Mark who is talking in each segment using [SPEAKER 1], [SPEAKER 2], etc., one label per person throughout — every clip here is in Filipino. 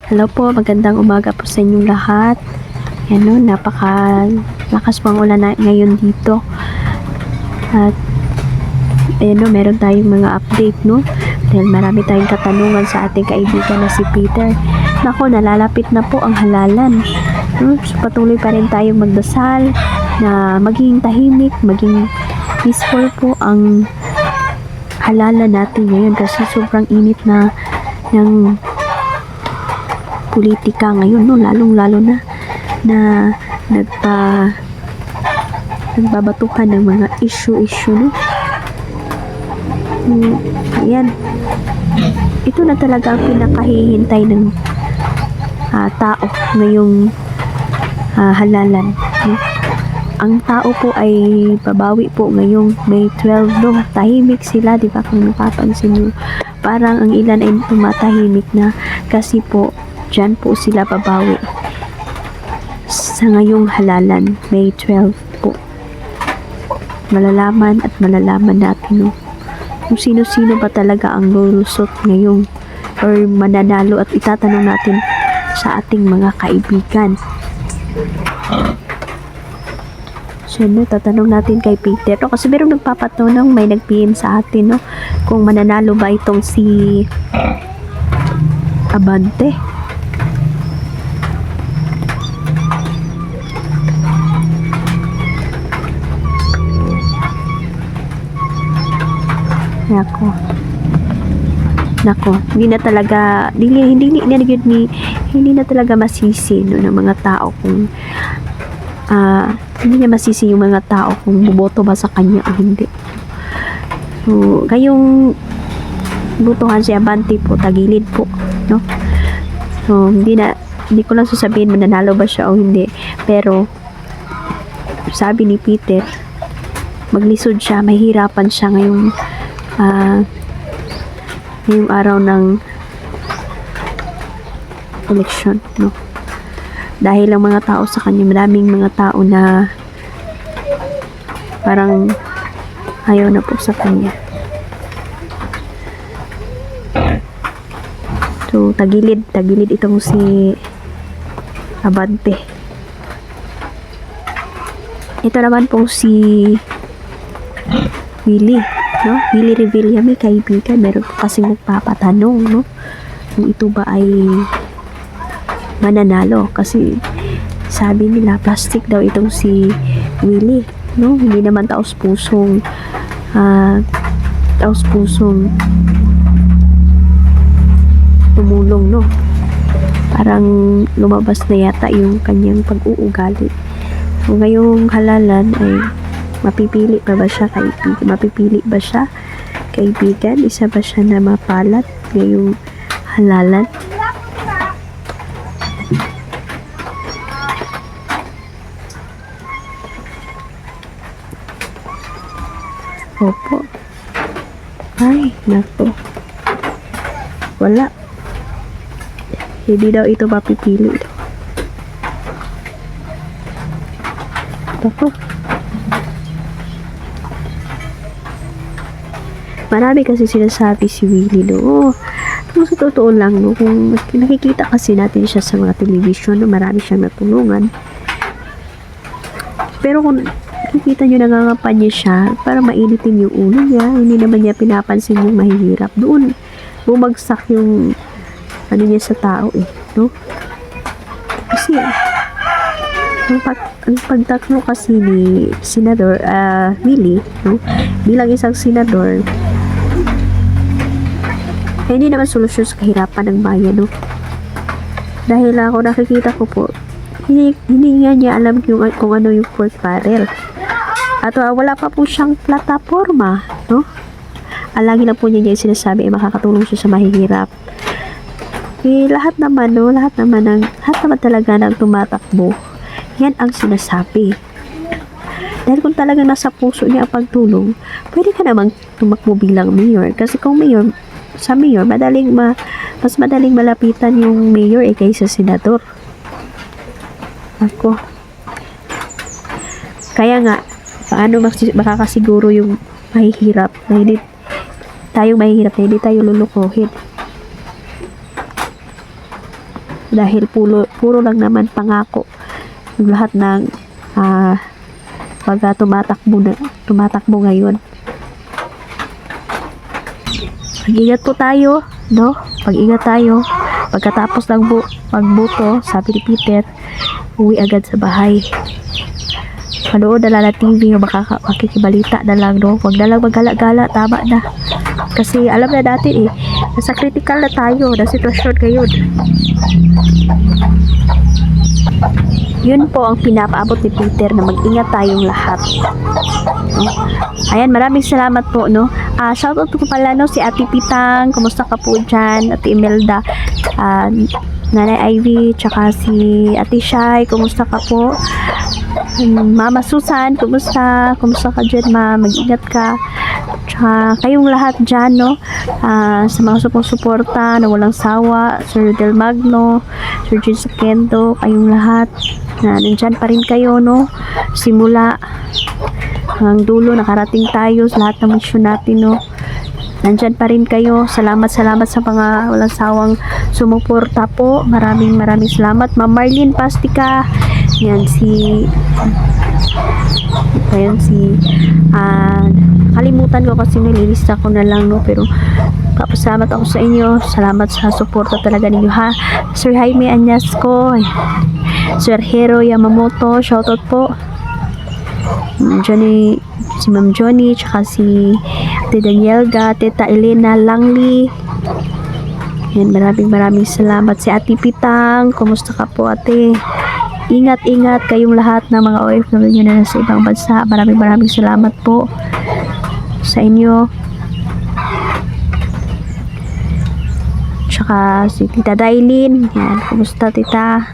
[SPEAKER 1] Hello po, magandang umaga po sa inyong lahat. Yan no, napaka-lakas pang ulan na ngayon dito. At ayan no, meron tayong mga update no. Dahil marami tayong katanungan sa ating kaibigan na si Peter. Nako, nalalapit na po ang halalan. No? So, patuloy pa rin tayong magdasal na maging tahimik, maging peaceful po ang halalan natin ngayon kasi sobrang init na ng politika ngayon no, lalong-lalo na nagbabatuhan ng mga issue no. Ayan, ito na talaga ang pinakahihintay ng tao ngayong halalan no? Ang tao po ay babawi po ngayong May 12 no. Tahimik sila, di ba, kung napapansin nyo, parang ang ilan ay tumatahimik na kasi po dyan po sila babawi sa ngayong halalan, May 12 po. Malalaman natin no, kung sino-sino ba talaga ang lulusot ngayong or mananalo, at itatanong natin sa ating mga kaibigan. So no, tatanong natin kay Peter no, kasi merong nagpapatanong, may nag-PM sa atin no, kung mananalo ba itong si Abante. Nako, hindi na talaga hindi na talaga masisi no, ng mga tao kung hindi niya masisi yung mga tao kung buboto ba sa kanya o hindi. So, kayong butuhan si Abante po, tagilid po no. So, hindi ko lang sasabihin mananalo ba siya o hindi, pero sabi ni Peter, maglisod siya, mahirapan siya ngayong araw ng election no, dahil ang mga tao sa kanya, maraming mga tao na parang ayaw na po sa kanya. So tagilid itong si Abante. Ito naman po si Willie no, Willie Revilla, may kaibigan, meron po kasing nagpapatanong no, kung ito ba ay mananalo, kasi sabi nila plastic daw itong si Willie no, hindi naman taos pusong tumulong no, parang lumabas na yata yung kanyang pag-uugali. So ngayong halalan ay mapipili ba siya kaibigan? Isa ba siya na mapalat ngayong halalan? Opo. Ay, nako. Wala. Hindi daw ito mapipili. Ako. Marami kasi sinasabi si Willie no. Kung sa totoo lang no, kung nakikita kasi natin siya sa mga television no, marami siyang natulungan. Pero kung nakikita nyo, nangangampanya siya para mainitin yung ulo niya, hindi naman niya pinapansin yung mahihirap. Doon bumagsak yung ano niya sa tao no. Kasi ang pagtakbo kasi ni Senador Willie no, bilang isang senador, hindi naman solusyon sa kahirapan ng bayan no. Dahil ako nakikita ko po, hindi nga niya alam kung ano yung pork barrel, at wala pa po siyang plataforma no. Lagi na po niya sinasabi makakatulong siya sa mahihirap. Lahat naman talaga ng tumatakbo, yan ang sinasabi. Dahil kung talagang nasa puso niya ang pagtulong, pwede ka namang tumakbo bilang mayor. Kasi kung sa mayor, mas madaling malapitan yung mayor kaysa senador. Ako. Kaya nga, paano makakasiguro yung mahihirap na hindi tayo lulukuhin. dahil puro lang naman pangako yung lahat ng pag tumatakbo ngayon. Pag-ingat po tayo, no? Pag-ingat tayo. Pagkatapos ng magboto, sabi ni Peter, uwi agad sa bahay. Manood na lang na TV o makikibalita na lang, no? Huwag na lang maggala-gala, tama na. Kasi alam na natin nasa critical na tayo na sitwasyon ngayon. Yun po ang pinapaabot ni Peter na mag-ingat tayong lahat. No? Ayan, maraming salamat po, no? Shoutout po pala, no, si Ate Pitang, kumusta ka po dyan? Ate Imelda, Nanay Ivy, tsaka si Ate Shai, kumusta ka po? Mama Susan, kumusta? Kumusta ka dyan, ma? Mag-ingat ka. Tsaka kayong lahat dyan, no? Sa mga sumusuporta na walang sawa, Sir Del Magno, Sir Jin Kendo, kayong lahat na nandyan pa rin kayo, no? Simula hanggang dulo, nakarating tayo sa lahat ng misyon natin, no? Nandyan pa rin kayo. Salamat sa mga walang sawang sumuporta po. Maraming salamat. Ma'am Marlene Pastica, yan si kalimutan ko kasi nililista ko na lang, no, pero papasalamat ako sa inyo. Salamat sa suporta talaga ninyo, ha. Sir Jaime Añasco, Sir Hero Yamamoto, shoutout po. Si Ma'am Johnny, tsaka si Ate Danielga, Teta Elena Langli. Yan, maraming salamat. Si Ate Pitang, kumusta ka po, ate? Ingat kayong lahat ng mga OFW na nasa ibang bansa. Maraming salamat po sa inyo. Tsaka si Tita Dailin. Yan, kumusta, tita?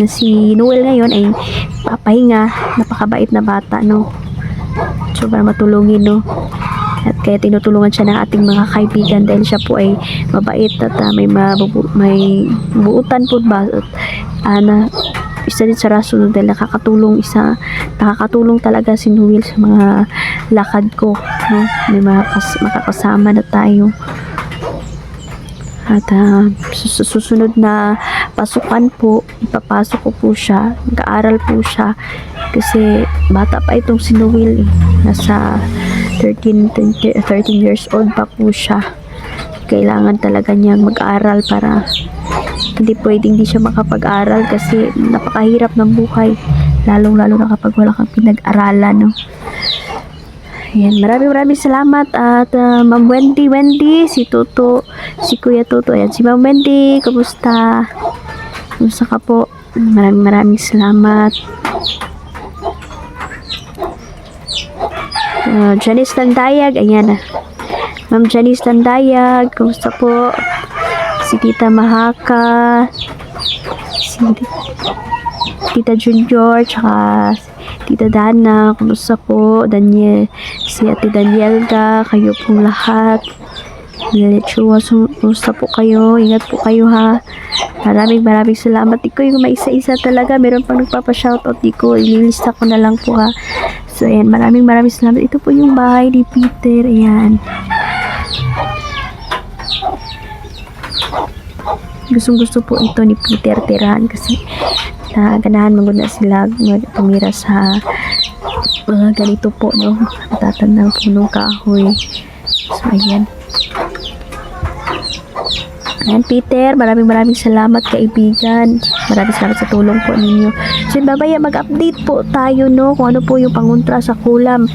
[SPEAKER 1] Si Noel ngayon ay papahinga. Napakabait na bata, no? So, para matulungin, no? At kaya tinutulungan siya ng ating mga kaibigan dahil siya po ay mabait at may buutan po ba at isa din sa rason dahil nakakatulong talaga si Noel sa mga lakad ko, no? May makakasama na tayo. At susunod na pasukan po, ipapasok ko po siya, mag-aaral po siya kasi bata pa itong si Noel, nasa 13 years old pa po siya. Kailangan talaga niyang mag-aral para hindi pwedeng di siya makapag-aral kasi napakahirap ng buhay, lalo na kapag wala kang pinag-aralan, no? Ayan, maraming salamat. At Ma'am Wendy, si Toto, si Kuya Toto. Ayan, si Ma'am Wendy, kumusta ka po? Maraming salamat. Janice Landayag, ayan. Ma'am Janice Landayag, kumusta po? Si Tita Mahaka, si Tita Junior, tsaka Tita Dana, kumusta po? Si Ate Danielga, kayo pong lahat. Lechua, kumusta po kayo? Ingat po kayo, ha. Maraming salamat. Di ko yung maisa-isa talaga. Meron pang nagpapa-shoutout. Di ko, ililista ko na lang po, ha. So, ayan, maraming salamat. Ito po yung bahay ni Peter. Ayan. Gustong-gusto po ito ni Peter tirahan kasi ganahan maguna sila tumira sa mga ganito po, no? Matatandang punong kahoy. So, ayan. Ayan, Peter, maraming salamat, kaibigan. Maraming salamat sa tulong po ninyo. So, babaya, mag-update po tayo, no? Kung ano po yung panguntra sa kulam.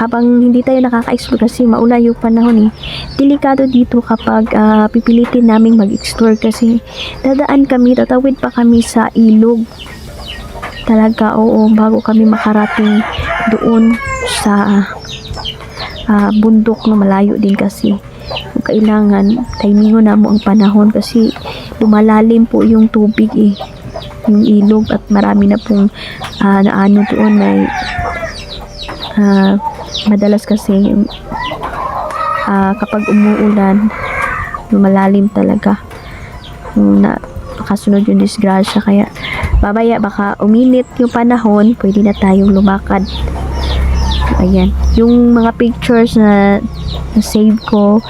[SPEAKER 1] Habang hindi tayo nakaka-explore kasi mauna yung panahon, delikado dito kapag pipilitin naming mag-explore kasi tatawid pa kami sa ilog. Talaga, oo, bago kami makarating doon sa bundok na malayo din kasi. Kailangan timingon na mo ang panahon kasi lumalalim po yung tubig, yung ilog, at marami na pong naano doon. May madalas kasi yung kapag umuulan lumalalim talaga nakasunod yung disgrasya, kaya babaya baka uminit yung panahon, pwede na tayong lumakad. Ayan. Yung mga pictures na save ko,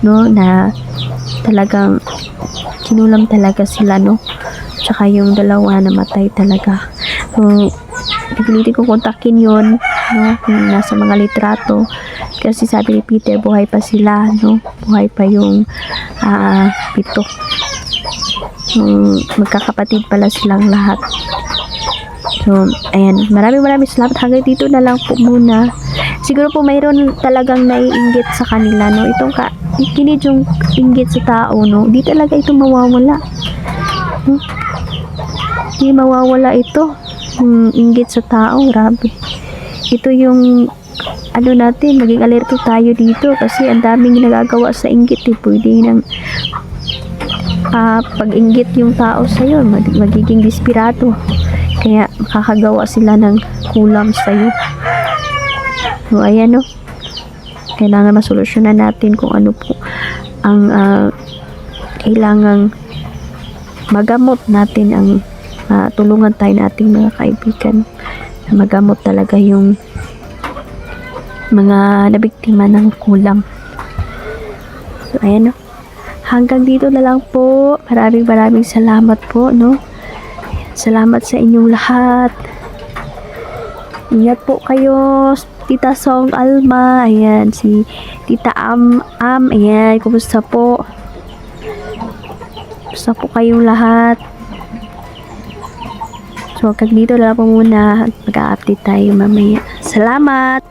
[SPEAKER 1] no, na talagang kinulam talaga sila, no. Tsaka yung dalawa namatay talaga. So, pipilitin ko kontakin yun, no, yung nasa mga litrato. Kasi sabi ni Peter, buhay pa sila, no. Buhay pa yung 7. Magkakapatid pala silang lahat. So, ayan. Maraming salamat. Hanggang dito na lang po muna. Siguro po mayroon talagang naiinggit sa kanila, no. Itong kinid yung inggit sa tao, no. Di talaga ito mawawala. No? Di mawawala ito. Yung inggit sa tao, grabe. Ito yung natin, maging alerto tayo dito kasi ang daming nagagawa sa inggit, pwede nang pag-inggit yung tao sa'yo, magiging desperado. Kaya makakagawa sila ng kulam sa'yo. So, ayan, no. Kailangan masolusyonan natin kung ano po ang kailangang magamot natin, ang tulungan tayo nating mga kaibigan na magamot talaga yung mga nabiktima ng kulam. So, ayan, no. Hanggang dito na lang po. Maraming salamat po, no. Salamat sa inyong lahat. Ingat po kayo. Tita Song Alma. Ayan. Si Tita Ayan. Kumusta po? Kumusta po kayong lahat? So, hanggang dito na lang po muna. Mag-a-update tayo mamaya. Salamat!